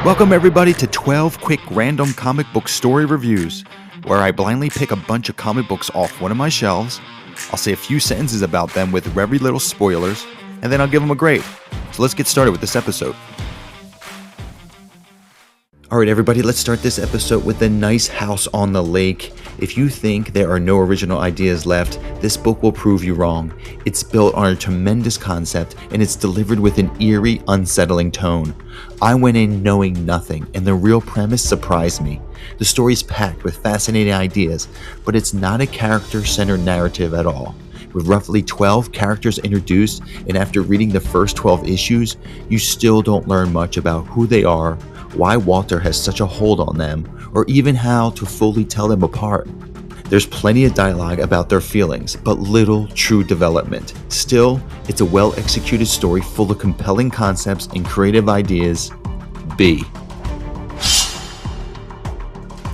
Welcome everybody to 12 quick random comic book story reviews, where I blindly pick a bunch of comic books off one of my shelves. I'll say a few sentences about them with very little spoilers, and then I'll give them a grade. So let's get started with this episode. Alright everybody, let's start this episode with A Nice House on the Lake. If you think there are no original ideas left, this book will prove you wrong. It's built on a tremendous concept, and it's delivered with an eerie, unsettling tone. I went in knowing nothing, and the real premise surprised me. The story's packed with fascinating ideas, but it's not a character-centered narrative at all. With roughly 12 characters introduced, and after reading the first 12 issues, you still don't learn much about who they are, why Walter has such a hold on them, or even how to fully tell them apart. There's plenty of dialogue about their feelings, but little true development. Still, it's a well-executed story full of compelling concepts and creative ideas. B.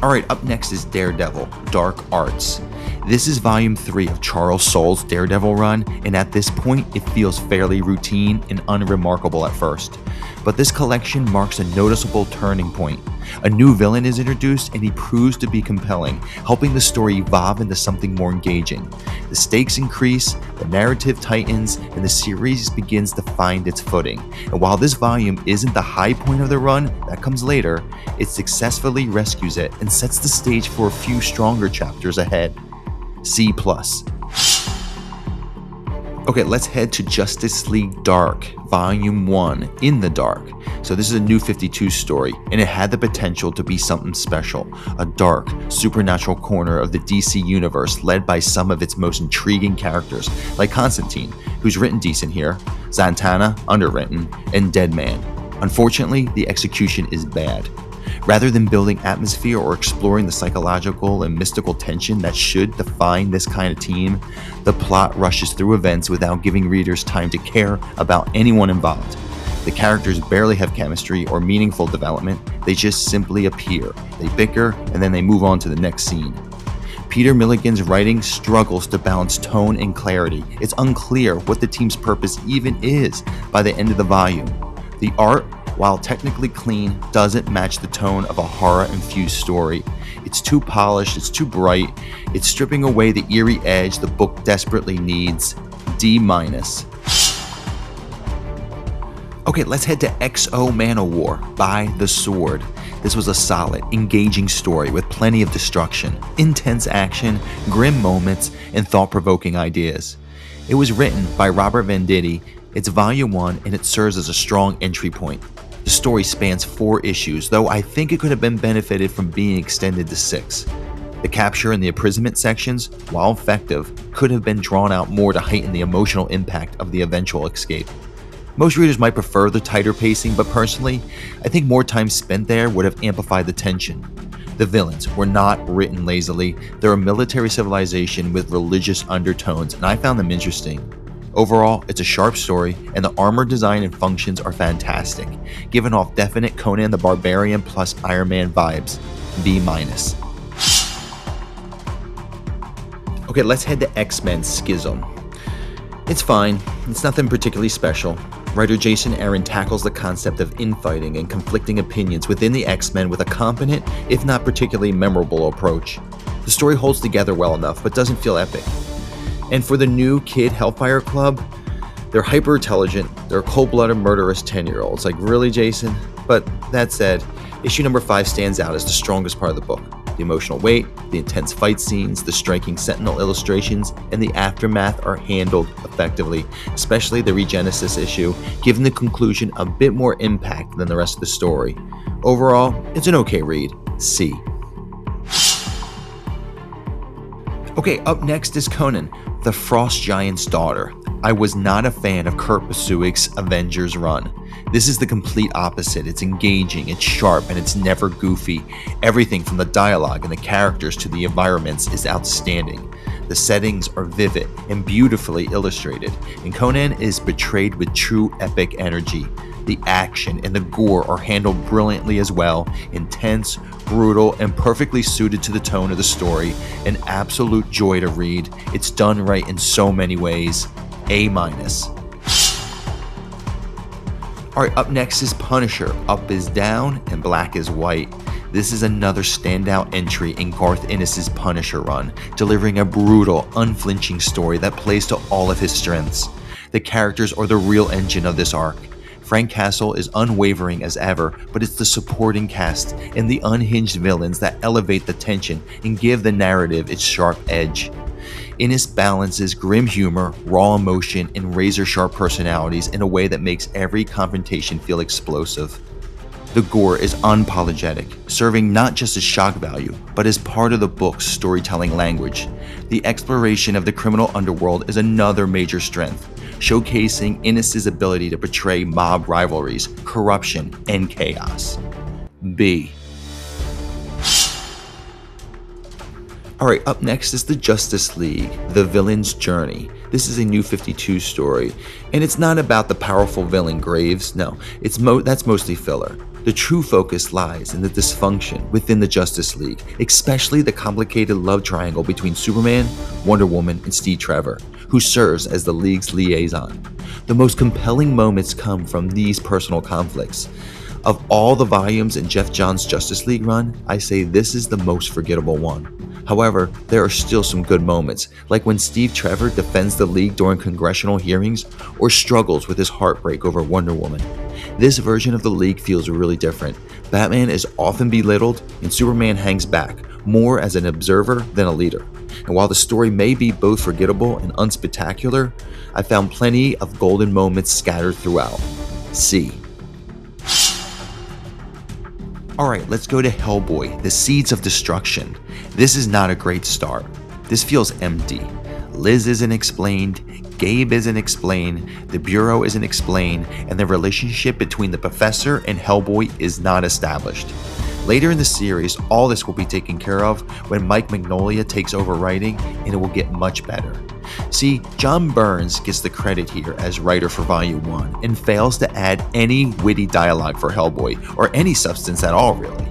Alright, up next is Daredevil, Dark Arts. This is volume 3 of Charles Soule's Daredevil run, and at this point it feels fairly routine and unremarkable at first. But this collection marks a noticeable turning point. A new villain is introduced and he proves to be compelling, helping the story evolve into something more engaging. The stakes increase, the narrative tightens, and the series begins to find its footing. And while this volume isn't the high point of the run, that comes later, it successfully rescues it and sets the stage for a few stronger chapters ahead. C+. Okay, let's head to Justice League Dark, Volume 1, In the Dark. So this is a New 52 story, and it had the potential to be something special. A dark, supernatural corner of the DC universe led by some of its most intriguing characters, like Constantine, who's written decent here, Zatanna, underwritten, and Deadman. Unfortunately, the execution is bad. Rather than building atmosphere or exploring the psychological and mystical tension that should define this kind of team, the plot rushes through events without giving readers time to care about anyone involved. The characters barely have chemistry or meaningful development, they just simply appear, they bicker, and then they move on to the next scene. Peter Milligan's writing struggles to balance tone and clarity. It's unclear what the team's purpose even is by the end of the volume. The art, while technically clean, doesn't match the tone of a horror-infused story. It's too polished, it's too bright, it's stripping away the eerie edge the book desperately needs. D-. Okay, let's head to XO Manowar by The Sword. This was a solid, engaging story with plenty of destruction, intense action, grim moments, and thought-provoking ideas. It was written by Robert Venditti. It's volume 1 and it serves as a strong entry point. The story spans 4 issues, though I think it could have been benefited from being extended to 6. The capture and the imprisonment sections, while effective, could have been drawn out more to heighten the emotional impact of the eventual escape. Most readers might prefer the tighter pacing, but personally, I think more time spent there would have amplified the tension. The villains were not written lazily. They're a military civilization with religious undertones, and I found them interesting. Overall, it's a sharp story, and the armor design and functions are fantastic, giving off definite Conan the Barbarian plus Iron Man vibes. B-. Okay, let's head to X-Men Schism. It's fine, it's nothing particularly special. Writer Jason Aaron tackles the concept of infighting and conflicting opinions within the X-Men with a competent, if not particularly memorable approach. The story holds together well enough, but doesn't feel epic. And for the new Kid Hellfire Club, they're hyper-intelligent, they're cold-blooded murderous 10-year-olds. Like, really, Jason? But that said, issue number 5 stands out as the strongest part of the book. The emotional weight, the intense fight scenes, the striking Sentinel illustrations, and the aftermath are handled effectively, especially the Regenesis issue, giving the conclusion a bit more impact than the rest of the story. Overall, it's an okay read. C. Okay, up next is Conan, the Frost Giant's Daughter. I was not a fan of Kurt Busiek's Avengers run. This is the complete opposite. It's engaging, it's sharp, and it's never goofy. Everything from the dialogue and the characters to the environments is outstanding. The settings are vivid and beautifully illustrated, and Conan is portrayed with true epic energy. The action and the gore are handled brilliantly as well, intense, brutal, and perfectly suited to the tone of the story. An absolute joy to read. It's done right in so many ways. A-. Alright, up next is Punisher. Up is down and black is white. This is another standout entry in Garth Ennis's Punisher run, delivering a brutal, unflinching story that plays to all of his strengths. The characters are the real engine of this arc. Frank Castle is unwavering as ever, but it's the supporting cast and the unhinged villains that elevate the tension and give the narrative its sharp edge. Ennis balances grim humor, raw emotion, and razor-sharp personalities in a way that makes every confrontation feel explosive. The gore is unapologetic, serving not just as shock value, but as part of the book's storytelling language. The exploration of the criminal underworld is another major strength, showcasing Ennis's ability to portray mob rivalries, corruption, and chaos. B. Alright, up next is the Justice League, The Villain's Journey. This is a New 52 story, and it's not about the powerful villain Graves, no, that's mostly filler. The true focus lies in the dysfunction within the Justice League, especially the complicated love triangle between Superman, Wonder Woman, and Steve Trevor, who serves as the League's liaison. The most compelling moments come from these personal conflicts. Of all the volumes in Geoff Johns' Justice League run, I say this is the most forgettable one. However, there are still some good moments, like when Steve Trevor defends the League during congressional hearings or struggles with his heartbreak over Wonder Woman. This version of the League feels really different. Batman is often belittled and Superman hangs back, more as an observer than a leader. And while the story may be both forgettable and unspectacular, I found plenty of golden moments scattered throughout. C. Alright, let's go to Hellboy, The Seeds of Destruction. This is not a great start. This feels empty. Liz isn't explained, Gabe isn't explained, the Bureau isn't explained, and the relationship between the Professor and Hellboy is not established. Later in the series, all this will be taken care of when Mike Mignola takes over writing, and it will get much better. See, John Burns gets the credit here as writer for Volume 1 and fails to add any witty dialogue for Hellboy, or any substance at all really.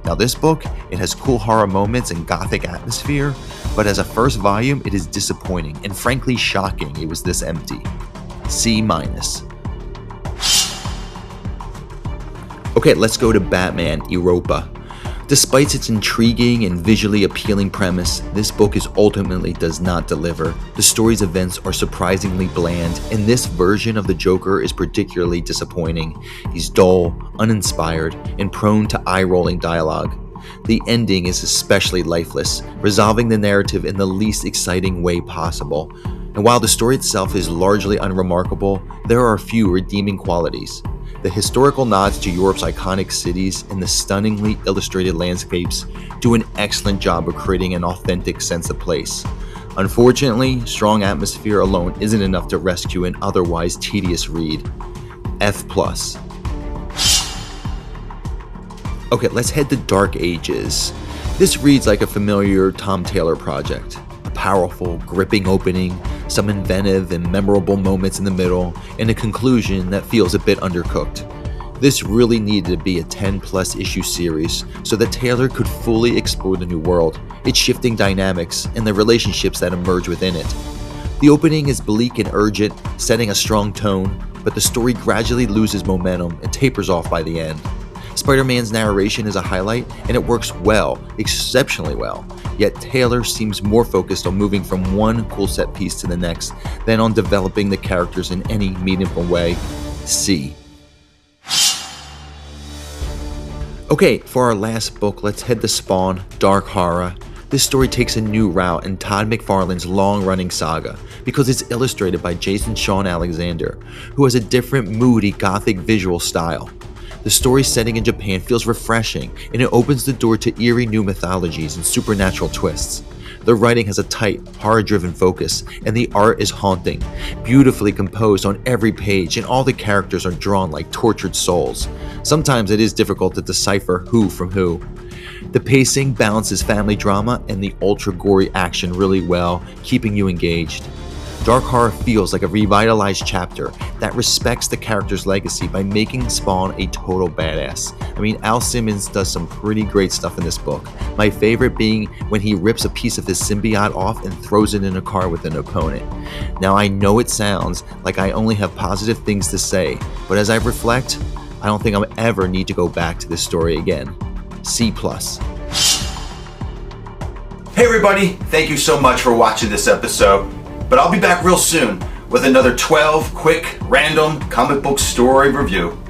Now this book, it has cool horror moments and gothic atmosphere, but as a first volume it is disappointing and frankly shocking it was this empty. C-. Okay, let's go to Batman Europa. Despite its intriguing and visually appealing premise, this book ultimately does not deliver. The story's events are surprisingly bland, and this version of the Joker is particularly disappointing. He's dull, uninspired, and prone to eye-rolling dialogue. The ending is especially lifeless, resolving the narrative in the least exciting way possible. And while the story itself is largely unremarkable, there are a few redeeming qualities. The historical nods to Europe's iconic cities and the stunningly illustrated landscapes do an excellent job of creating an authentic sense of place. Unfortunately, strong atmosphere alone isn't enough to rescue an otherwise tedious read. F+. Okay, let's head to Dark Ages. This reads like a familiar Tom Taylor project. A powerful, gripping opening, some inventive and memorable moments in the middle, and a conclusion that feels a bit undercooked. This really needed to be a 10+ issue series so that Taylor could fully explore the new world, its shifting dynamics, and the relationships that emerge within it. The opening is bleak and urgent, setting a strong tone, but the story gradually loses momentum and tapers off by the end. Spider-Man's narration is a highlight, and it works well, exceptionally well, yet Taylor seems more focused on moving from one cool set piece to the next than on developing the characters in any meaningful way. C. Okay, for our last book, let's head to Spawn, Dark Horror. This story takes a new route in Todd McFarlane's long-running saga because it's illustrated by Jason Shawn Alexander, who has a different, moody, gothic visual style. The story setting in Japan feels refreshing, and it opens the door to eerie new mythologies and supernatural twists. The writing has a tight, horror-driven focus, and the art is haunting, beautifully composed on every page, and all the characters are drawn like tortured souls. Sometimes it is difficult to decipher who from who. The pacing balances family drama and the ultra-gory action really well, keeping you engaged. Dark Horror feels like a revitalized chapter that respects the character's legacy by making Spawn a total badass. I mean, Al Simmons does some pretty great stuff in this book. My favorite being when he rips a piece of his symbiote off and throws it in a car with an opponent. Now, I know it sounds like I only have positive things to say, but as I reflect, I don't think I'll ever need to go back to this story again. C+. Hey everybody, thank you so much for watching this episode, but I'll be back real soon with another 12 quick, random comic book story review.